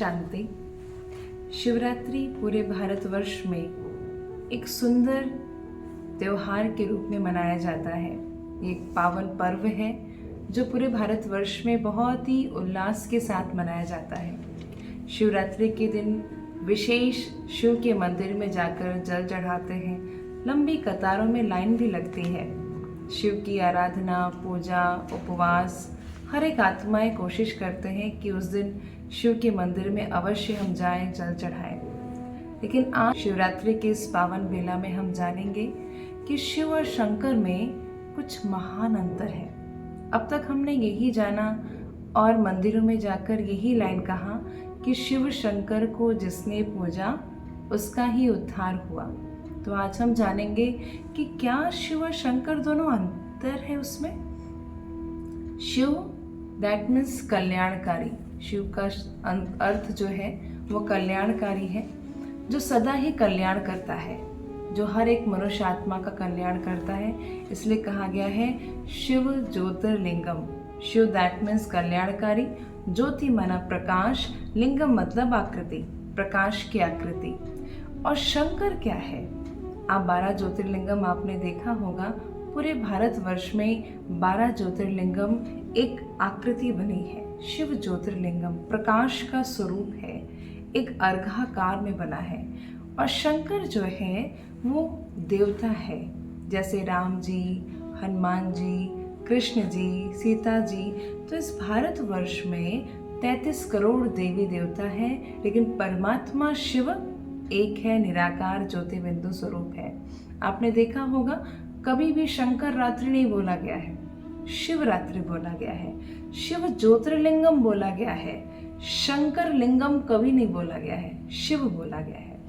शांति। शिवरात्रि पूरे भारतवर्ष में एक सुंदर त्योहार के रूप में मनाया जाता है। ये एक पावन पर्व है जो पूरे भारतवर्ष में बहुत ही उल्लास के साथ मनाया जाता है। शिवरात्रि के दिन विशेष शिव के मंदिर में जाकर जल चढ़ाते हैं। लंबी कतारों में लाइन भी लगती है। शिव की आराधना, पूजा, उपवास, हर एक आत्माएं कोशिश करते हैं कि उस दिन शिव के मंदिर में अवश्य हम जाएं, जल चढ़ाएं। लेकिन आज शिवरात्रि के इस पावन बेला में हम जानेंगे कि शिव और शंकर में कुछ महान अंतर है। अब तक हमने यही जाना और मंदिरों में जाकर यही लाइन कहा कि शिव शंकर को जिसने पूजा उसका ही उद्धार हुआ। तो आज हम जानेंगे कि क्या शिव और शंकर दोनों अंतर है उसमें। शिव दैट मीन्स कल्याणकारी। शिव का अर्थ जो है वो कल्याणकारी है, जो सदा ही कल्याण करता है, जो हर एक मनुष्य आत्मा का कल्याण करता है। इसलिए कहा गया है शिव ज्योतिर्लिंगम। शिव दैट मीन्स कल्याणकारी, ज्योति माना प्रकाश, लिंगम मतलब आकृति, प्रकाश की आकृति। और शंकर क्या है? आप 12 ज्योतिर्लिंगम आपने देखा होगा। पूरे भारतवर्ष में 12 ज्योतिर्लिंगम एक आकृति बनी है। शिव ज्योतिर्लिंगम प्रकाश का स्वरूप है, एक अर्घाकार में बना है। और शंकर जो है वो देवता है, जैसे राम जी, हनुमान जी, कृष्ण जी, सीता जी। तो इस भारतवर्ष में 33 करोड़ देवी देवता हैं, लेकिन परमात्मा शिव एक है, निराकार ज्योति बिंदु स्वरूप है। आपने देखा होगा कभी भी शंकर रात्रि नहीं बोला गया है, शिवरात्रि बोला गया है। शिव ज्योतिर्लिंगम बोला गया है, शंकर लिंगम कभी नहीं बोला गया है, शिव बोला गया है।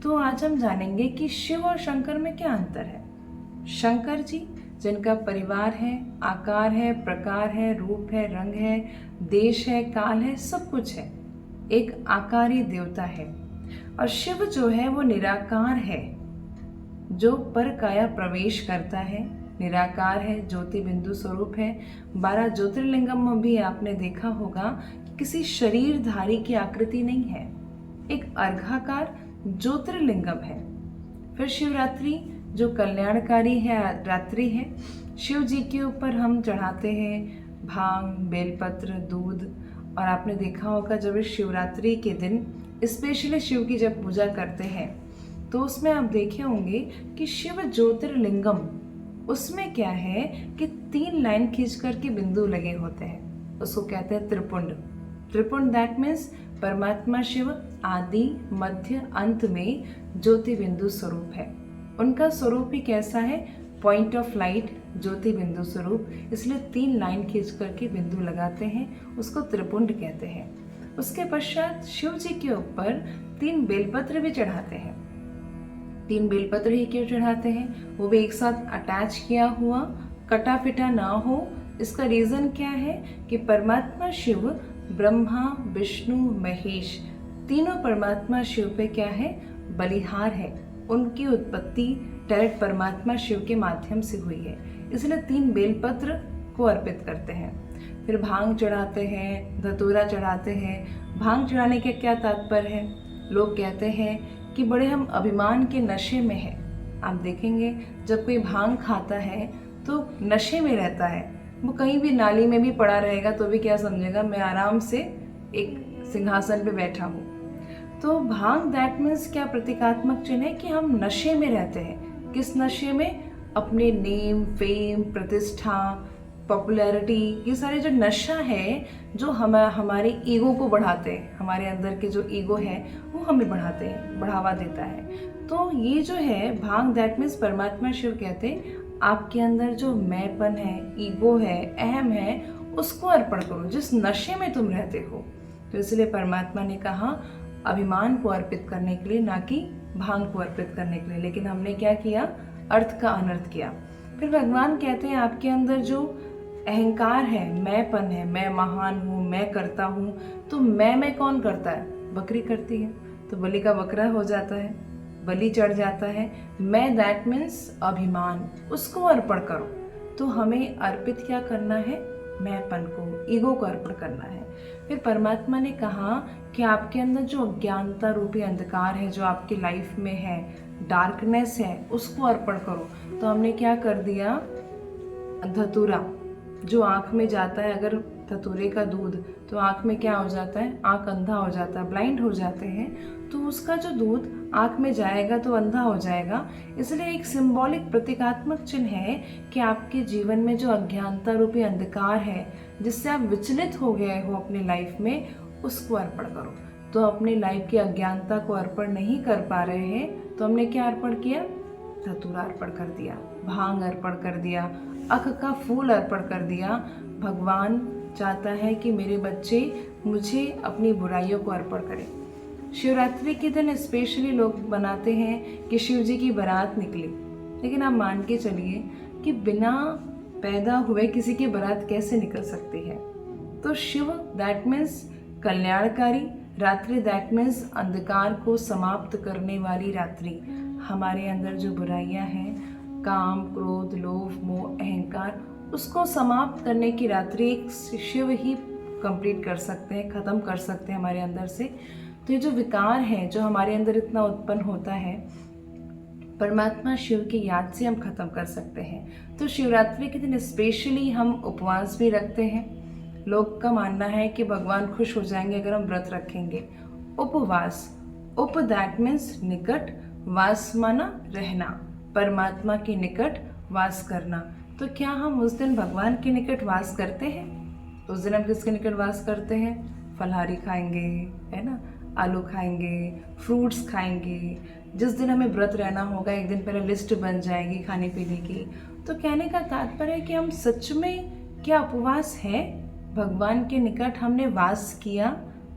तो आज हम जानेंगे कि शिव और शंकर में क्या अंतर है। शंकर जी जिनका परिवार है, आकार है, प्रकार है, रूप है, रंग है, देश है, काल है, सब कुछ है, एक आकारी देवता है। और शिव जो है वो निराकार है, जो पर काया प्रवेश करता है, निराकार है, ज्योति बिंदु स्वरूप है। 12 ज्योतिर्लिंगम में भी आपने देखा होगा कि किसी शरीरधारी की आकृति नहीं है, एक अर्घाकार ज्योतिर्लिंगम है। फिर शिवरात्रि जो कल्याणकारी है रात्रि है, शिव जी के ऊपर हम चढ़ाते हैं भांग, बेलपत्र, दूध। और आपने देखा होगा जब इस शिवरात्रि के दिन स्पेशली शिव की जब पूजा करते हैं तो उसमें आप देखे होंगे कि शिव ज्योतिर्लिंगम उसमें क्या है कि 3 लाइन खींच कर के बिंदु लगे होते हैं, उसको कहते हैं त्रिपुंड। त्रिपुंड दैट मीन्स परमात्मा शिव आदि, मध्य, अंत में ज्योति बिंदु स्वरूप है। उनका स्वरूप ही कैसा है? पॉइंट ऑफ लाइट, ज्योति बिंदु स्वरूप। इसलिए 3 लाइन खींच करके बिंदु लगाते हैं, उसको त्रिपुंड कहते हैं। उसके पश्चात शिव जी के ऊपर 3 बेलपत्र भी चढ़ाते हैं। 3 बेलपत्र ही क्यों चढ़ाते हैं? वो भी एक साथ अटैच किया हुआ, कटा पिटा ना हो। इसका रीजन क्या है कि परमात्मा शिव ब्रह्मा, विष्णु, महेश तीनों परमात्मा शिव पे क्या है? बलिहार है। उनकी उत्पत्ति डायरेक्ट परमात्मा शिव के माध्यम से हुई है, इसलिए 3 बेलपत्र को अर्पित करते हैं। फिर भांग चढ़ाते हैं, धतूरा चढ़ाते हैं। भांग चढ़ाने का क्या तात्पर्य है? लोग कहते हैं कि बड़े हम अभिमान के नशे में हैं। आप देखेंगे जब कोई भांग खाता है तो नशे में रहता है, वो कहीं भी नाली में भी पड़ा रहेगा तो भी क्या समझेगा, मैं आराम से एक सिंहासन पे बैठा हूँ। तो भांग दैट मीन्स क्या प्रतीकात्मक चिन्ह है कि हम नशे में रहते हैं। किस नशे में? अपने नेम, फेम, प्रतिष्ठा, पॉपुलैरिटी, ये सारे जो नशा है जो हमारे ईगो को बढ़ाते हैं, हमारे अंदर के जो ईगो है वो हमें बढ़ाते हैं, बढ़ावा देता है। तो ये जो है भांग दैट मीन्स परमात्मा शिव कहते हैं आपके अंदर जो मैंपन है, ईगो है, अहम है, उसको अर्पण करो, जिस नशे में तुम रहते हो। तो इसलिए परमात्मा ने कहा अभिमान को अर्पित करने के लिए, ना कि भांग को अर्पित करने के लिए। लेकिन हमने क्या किया? अर्थ का अनर्थ किया। फिर भगवान कहते हैं आपके अंदर जो अहंकार है, मैंपन है, मैं महान हूँ, मैं करता हूँ, तो मैं कौन करता है? बकरी करती है, तो बलि का बकरा हो जाता है, बलि चढ़ जाता है। मैं दैट मीन्स अभिमान, उसको अर्पण करो। तो हमें अर्पित क्या करना है? मैंपन को, ईगो को अर्पण करना है। फिर परमात्मा ने कहा कि आपके अंदर जो अज्ञानता रूपी अंधकार है, जो आपकी लाइफ में है, डार्कनेस है, उसको अर्पण करो। तो हमने क्या कर दिया, धतूरा जो आँख में जाता है, अगर धतूरे का दूध, तो आँख में क्या हो जाता है, आँख अंधा हो जाता है, ब्लाइंड हो जाते हैं। तो उसका जो दूध आँख में जाएगा तो अंधा हो जाएगा। इसलिए एक सिंबॉलिक प्रतीकात्मक चिन्ह है कि आपके जीवन में जो अज्ञानता रूपी अंधकार है, जिससे आप विचलित हो गए हो अपनी लाइफ में, उसको अर्पण करो। तो अपनी लाइफ की अज्ञानता को अर्पण नहीं कर पा रहे हैं, तो हमने क्या अर्पण किया, धतूरा अर्पण कर दिया, भांग अर्पण कर दिया, अख का फूल अर्पण कर दिया। भगवान चाहता है कि मेरे बच्चे मुझे अपनी बुराइयों को अर्पण करें। शिवरात्रि के दिन स्पेशली लोग बनाते हैं कि शिव जी की बारात निकली, लेकिन आप मान के चलिए कि बिना पैदा हुए किसी की बारात कैसे निकल सकती है। तो शिव दैट मीन्स कल्याणकारी, रात्रि दैट मीन्स अंधकार को समाप्त करने वाली रात्रि। हमारे अंदर जो बुराइयां हैं, काम, क्रोध, लोभ, मोह, अहंकार, उसको समाप्त करने की रात्रि एक शिव ही कंप्लीट कर सकते हैं, ख़त्म कर सकते हैं हमारे अंदर से। तो ये जो विकार है जो हमारे अंदर इतना उत्पन्न होता है, परमात्मा शिव की याद से हम ख़त्म कर सकते हैं। तो शिवरात्रि के दिन स्पेशली हम उपवास भी रखते हैं। लोग का मानना है कि भगवान खुश हो जाएंगे अगर हम व्रत रखेंगे। उपवास, उप दैट मीन्स निकट, वास माना रहना, परमात्मा के निकट वास करना। तो क्या हम उस दिन भगवान के निकट वास करते हैं? उस दिन हम किसके निकट वास करते हैं? फलाहारी खाएंगे, है ना, आलू खाएंगे, फ्रूट्स खाएंगे। जिस दिन हमें व्रत रहना होगा, एक दिन पहले लिस्ट बन जाएगी खाने पीने की। तो कहने का तात्पर्य है कि हम सच में क्या उपवास है, भगवान के निकट हमने वास किया,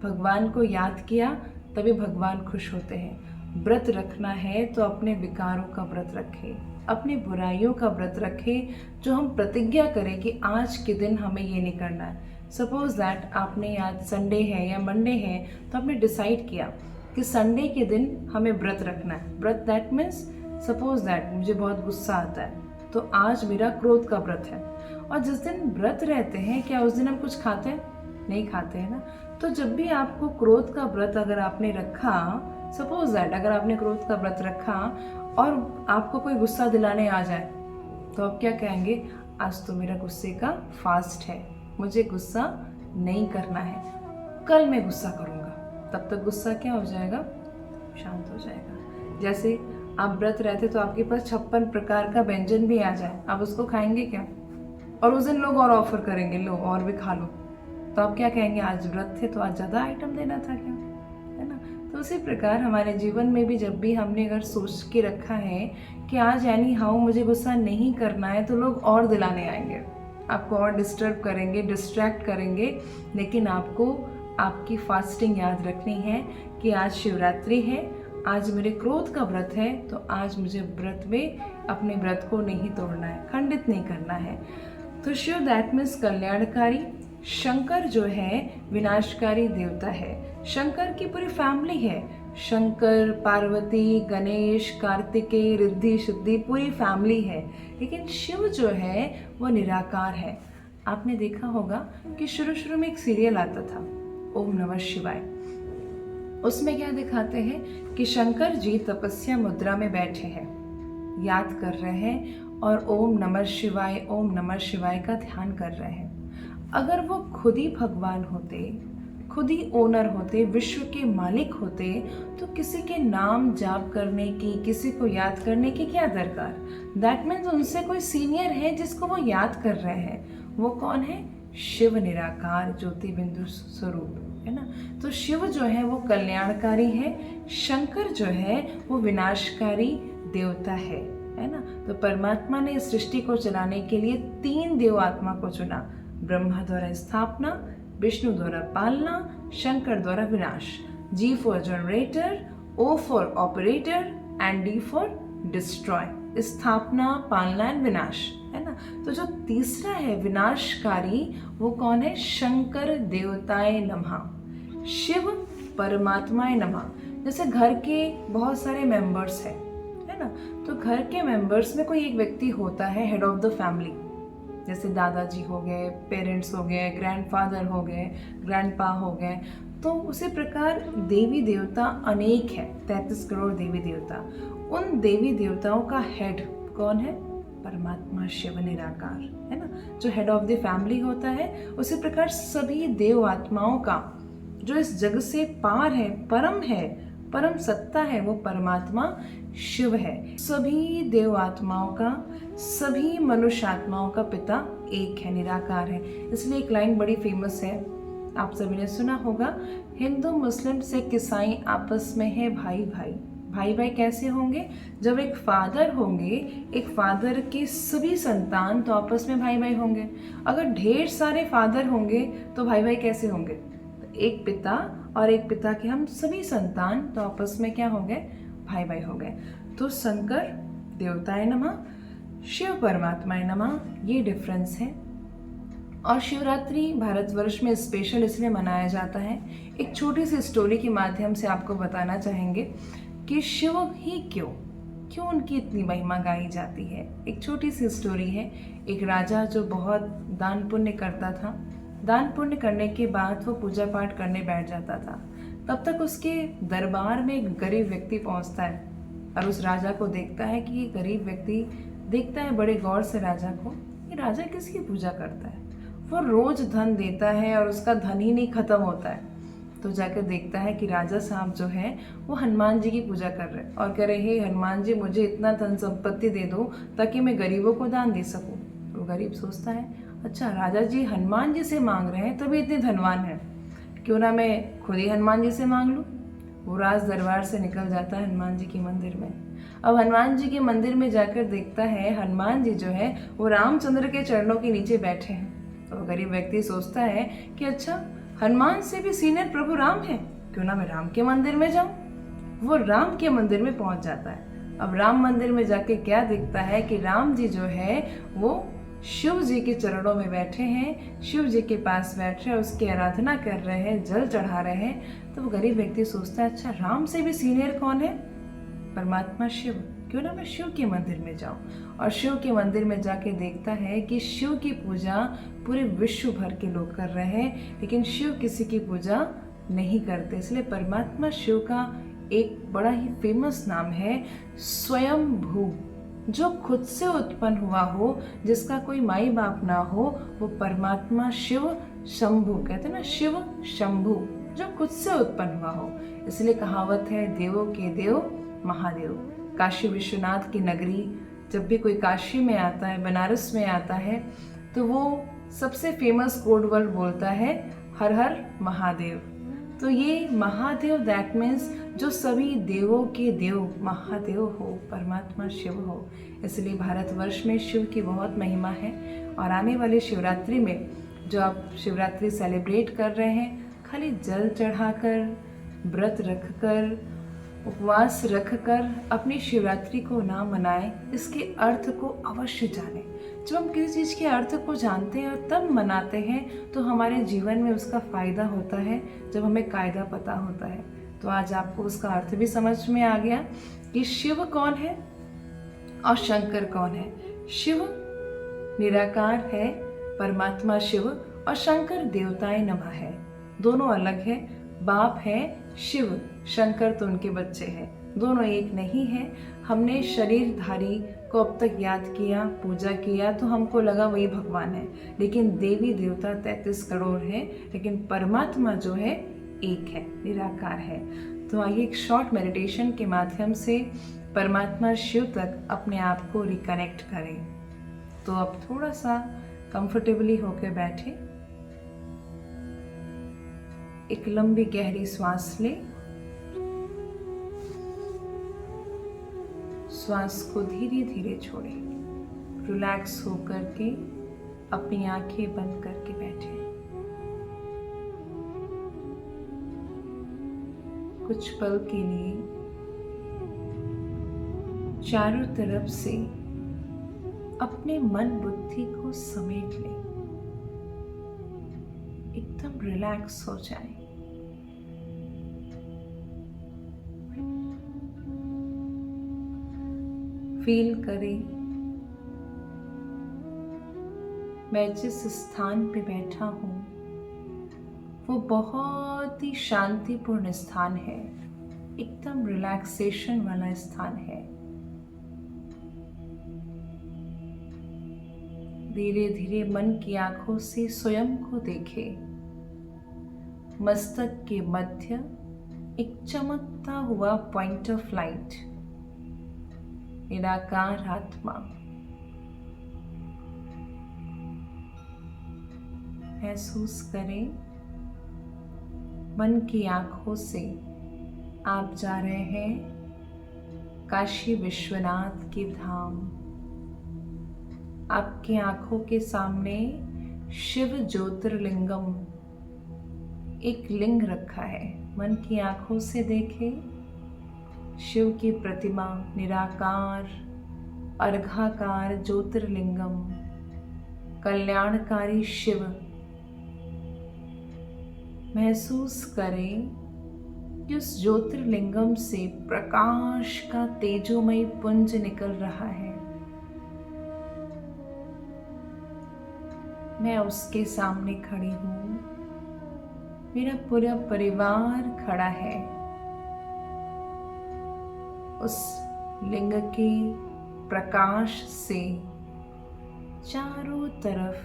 भगवान को याद किया, तभी भगवान खुश होते हैं। व्रत रखना है तो अपने विकारों का व्रत रखें, अपनी बुराइयों का व्रत रखें, जो हम प्रतिज्ञा करें कि आज के दिन हमें ये नहीं करना है। सपोज दैट आपने आज संडे है या मंडे है, तो आपने डिसाइड किया कि संडे के दिन हमें व्रत रखना है। व्रत दैट मीन्स सपोज दैट मुझे बहुत गुस्सा आता है, तो आज मेरा क्रोध का व्रत है। और जिस दिन व्रत रहते हैं, क्या उस दिन हम कुछ खाते हैं? नहीं खाते हैं ना। तो जब भी आपको क्रोध का व्रत अगर आपने रखा, सपोज दैट अगर आपने क्रोध का व्रत रखा और आपको कोई गुस्सा दिलाने आ जाए, तो आप क्या कहेंगे? आज तो मेरा गुस्से का फास्ट है, मुझे गुस्सा नहीं करना है, कल मैं गुस्सा करूँगा। तब तक गुस्सा क्या हो जाएगा? शांत हो जाएगा। जैसे आप व्रत रहते तो आपके पास 56 प्रकार का व्यंजन भी आ जाए, आप उसको खाएंगे क्या? और उस दिन लोग और ऑफर करेंगे, लो और भी खा लो, तो आप क्या कहेंगे? आज व्रत थे तो आज ज़्यादा आइटम देना था क्या, है ना। तो उसी प्रकार हमारे जीवन में भी जब भी हमने अगर सोच के रखा है कि आज यानी हाउ मुझे गुस्सा नहीं करना है, तो लोग और दिलाने आएंगे, आपको और डिस्टर्ब करेंगे, डिस्ट्रैक्ट करेंगे। लेकिन आपको आपकी फास्टिंग याद रखनी है कि आज शिवरात्रि है, आज मेरे क्रोध का व्रत है, तो आज मुझे व्रत में अपने व्रत को नहीं तोड़ना है, खंडित नहीं करना है। तो शिव दैट मीन्स कल्याणकारी। शंकर जो है विनाशकारी देवता है। शंकर की पूरी फैमिली है, शंकर, पार्वती, गणेश, कार्तिकेय, रिद्धि, सिद्धि, पूरी फैमिली है। लेकिन शिव जो है वो निराकार है। आपने देखा होगा कि शुरू में एक सीरियल आता था, ओम नमः शिवाय। उसमें क्या दिखाते हैं कि शंकर जी तपस्या मुद्रा में बैठे हैं, याद कर रहे हैं और ओम नमः शिवाय, ओम नमः शिवाय का ध्यान कर रहे हैं। अगर वो खुद ही भगवान होते, खुद ही ओनर होते, विश्व के मालिक होते, तो किसी के नाम जाप करने की, किसी को याद करने की क्या दरकार? दैट मीन्स उनसे कोई सीनियर है जिसको वो याद कर रहे हैं। वो कौन है? शिव निराकार ज्योति बिंदु स्वरूप, है ना। तो शिव जो है वो कल्याणकारी है, शंकर जो है वो विनाशकारी देवता है ना। तो परमात्मा ने इस सृष्टि को चलाने के लिए 3 देव आत्मा को चुना, ब्रह्मा द्वारा स्थापना, विष्णु द्वारा पालना, शंकर द्वारा विनाश। G for generator, O for operator and D for destroy. स्थापना, पालना एंड विनाश, है ना। तो जो तीसरा है विनाशकारी, वो कौन है? शंकर देवताय नमः, शिव परमात्माय नमः। जैसे घर के बहुत सारे मेंबर्स हैं, है ना, तो घर के मेंबर्स में कोई एक व्यक्ति होता है हेड ऑफ द फैमिली, जैसे दादाजी हो गए, पेरेंट्स हो गए, ग्रैंडफादर हो गए, ग्रैंडपा हो गए। तो उसी प्रकार देवी देवता अनेक है, 33 करोड़ देवी देवता। उन देवी देवताओं का हेड कौन है? परमात्मा शिव निराकार, है ना, जो हेड ऑफ द फैमिली होता है। उसी प्रकार सभी देव आत्माओं का जो इस जग से पार है, परम सत्ता है, वो परमात्मा शिव है। सभी देव आत्माओं का, सभी मनुष्य आत्माओं का पिता एक है, निराकार है। इसलिए एक लाइन बड़ी फेमस है, आप सभी ने सुना होगा, हिंदू मुस्लिम सिख ईसाई आपस में है भाई भाई। भाई भाई कैसे होंगे? जब एक फादर होंगे, एक फादर के सभी संतान तो आपस में भाई भाई होंगे। अगर ढेर सारे फादर होंगे तो भाई भाई कैसे होंगे? तो एक पिता और एक पिता के हम सभी संतान तो आपस में क्या हो गए? भाई भाई हो गए। तो शंकर देवताय नमः, शिव परमात्माय नमः, ये डिफरेंस है। और शिवरात्रि भारतवर्ष में स्पेशल इसलिए मनाया जाता है। एक छोटी सी स्टोरी के माध्यम से आपको बताना चाहेंगे कि शिव ही क्यों उनकी इतनी महिमा गाई जाती है। एक छोटी सी स्टोरी है। एक राजा जो बहुत दान पुण्य करता था, दान पुण्य करने के बाद वो पूजा पाठ करने बैठ जाता था। तब तक उसके दरबार में एक गरीब व्यक्ति पहुंचता है और उस राजा को देखता है कि ये गरीब व्यक्ति देखता है बड़े गौर से राजा को, ये राजा किसकी पूजा करता है। वो रोज धन देता है और उसका धन ही नहीं खत्म होता है। तो जाकर देखता है कि राजा साहब जो है वो हनुमान जी की पूजा कर रहे हैं और कह रहे, हे हनुमान जी, मुझे इतना धन संपत्ति दे दो ताकि मैं गरीबों को दान दे सकूं। तो गरीब सोचता है, अच्छा राजा जी हनुमान जी से मांग रहे हैं तभी इतने धनवान हैं, क्यों ना मैं खुद ही हनुमान जी से मांग लूँ। वो राज दरबार से निकल जाता है हनुमान जी के मंदिर में। अब हनुमान जी के मंदिर में जाकर देखता है हनुमान जी जो है वो रामचंद्र के चरणों के नीचे बैठे हैं। तो गरीब व्यक्ति सोचता है कि अच्छा, हनुमान से भी सीनियर प्रभु राम है, क्यों ना मैं राम के मंदिर में जाऊं। वो राम के मंदिर में पहुंच जाता है। अब राम मंदिर में जाके क्या दिखता है कि राम जी जो है वो शिव जी के चरणों में बैठे हैं, शिव जी के पास बैठ रहे, उसकी आराधना कर रहे हैं, जल चढ़ा रहे हैं। तो वो गरीब व्यक्ति सोचता है, अच्छा राम से भी सीनियर कौन है? परमात्मा शिव, क्यों ना मैं शिव के मंदिर में जाऊं। और शिव के मंदिर में जाके देखता है कि शिव की पूजा पूरे विश्व भर के लोग कर रहे हैं, लेकिन शिव किसी की पूजा नहीं करते। इसलिए परमात्मा शिव का एक बड़ा ही फेमस नाम है स्वयंभू, जो खुद से उत्पन्न हुआ हो, जिसका कोई माई बाप ना हो, वो परमात्मा शिव शंभु, कहते हैं ना, शिव शंभु, जो खुद से उत्पन्न हुआ हो। इसलिए कहावत है, देवों के देव महादेव। काशी विश्वनाथ की नगरी, जब भी कोई काशी में आता है, बनारस में आता है, तो वो सबसे फेमस कोड वर्ड बोलता है, हर हर महादेव। तो ये महादेव दैट मीन्स जो सभी देवों के देव महादेव हो, परमात्मा शिव हो। इसलिए भारतवर्ष में शिव की बहुत महिमा है। और आने वाली शिवरात्रि में जो आप शिवरात्रि सेलिब्रेट कर रहे हैं, खाली जल चढ़ाकर, व्रत रखकर, उपवास रखकर अपनी शिवरात्रि को ना मनाएं, इसके अर्थ को अवश्य जानें। जब हम किसी चीज़ के अर्थ को जानते हैं और तब मनाते हैं तो हमारे जीवन में उसका फ़ायदा होता है, जब हमें कायदा पता होता है। तो आज आपको उसका अर्थ भी समझ में आ गया कि शिव कौन है और शंकर कौन है। शिव निराकार है, परमात्मा शिव, और शंकर देवताए नमः है। दोनों अलग है। बाप है शिव, शंकर तो उनके बच्चे हैं, दोनों एक नहीं है। हमने शरीरधारी को अब तक याद किया, पूजा किया, तो हमको लगा वही भगवान है, लेकिन देवी देवता 33 करोड़ है, लेकिन परमात्मा जो है एक है, निराकार है। तो आइए एक शॉर्ट मेडिटेशन के माध्यम से परमात्मा शिव तक अपने आप को रिकनेक्ट करें। तो अब थोड़ा सा कंफर्टेबली होकर बैठे, एक लंबी गहरी सांस ले, श्वास को धीरे धीरे छोड़े, रिलैक्स होकर के अपनी आंखें बंद करके बैठे। कुछ पल के लिए चारों तरफ से अपने मन बुद्धि को समेट ले, एकदम रिलैक्स हो जाए। फील करें मैं जिस स्थान पे बैठा हूँ वो बहुत ही शांतिपूर्ण स्थान है, एकदम रिलैक्सेशन वाला स्थान है। धीरे धीरे मन की आंखों से स्वयं को देखें। मस्तक के मध्य एक चमकता हुआ पॉइंट ऑफ लाइट, निराकार आत्मा। महसूस करें मन की आंखों से आप जा रहे हैं काशी विश्वनाथ के धाम। आपकी आंखों के सामने शिव ज्योतिर्लिंगम एक लिंग रखा है। मन की आंखों से देखें शिव की प्रतिमा, निराकार अर्घाकार ज्योतिर्लिंगम, कल्याणकारी शिव। महसूस करें कि उस ज्योतिर्लिंगम से प्रकाश का तेजोमय पुंज निकल रहा है। मैं उसके सामने खड़ी हूँ, मेरा पूरा परिवार खड़ा है। उस लिंग के प्रकाश से चारों तरफ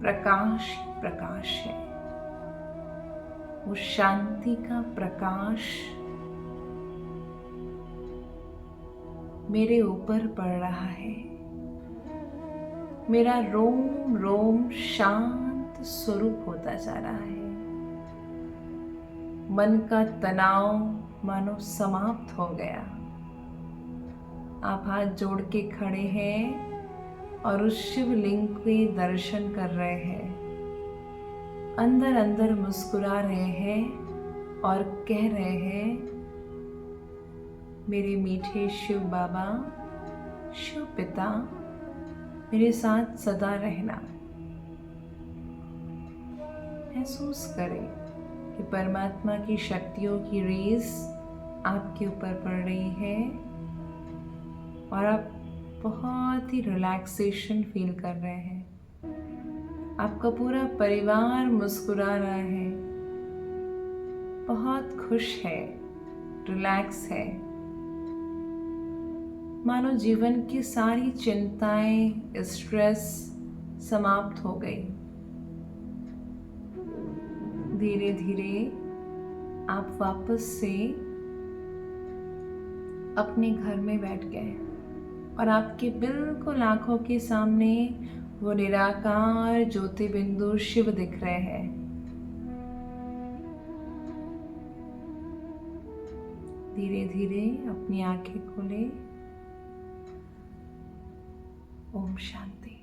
प्रकाश प्रकाश है। वो शांति का प्रकाश मेरे ऊपर पड़ रहा है। मेरा रोम रोम शांत स्वरूप होता जा रहा है। मन का तनाव मानो समाप्त हो गया। आप हाथ जोड़ के खड़े हैं और उस शिवलिंग के दर्शन कर रहे हैं। अंदर अंदर मुस्कुरा रहे हैं और कह रहे हैं, मेरे मीठे शिव बाबा, शिव पिता, मेरे साथ सदा रहना। महसूस करें कि परमात्मा की शक्तियों की रेस आपके ऊपर पड़ रही है और आप बहुत ही रिलैक्सेशन फील कर रहे हैं। आपका पूरा परिवार मुस्कुरा रहा है, बहुत खुश है, रिलैक्स है। मानो जीवन की सारी चिंताएं, स्ट्रेस समाप्त हो गई। धीरे धीरे आप वापस से अपने घर में बैठ गए और आपके बिल्कुल आंखों के सामने वो निराकार ज्योति बिंदु शिव दिख रहे हैं। धीरे धीरे अपनी आंखें खोले। ओम शांति।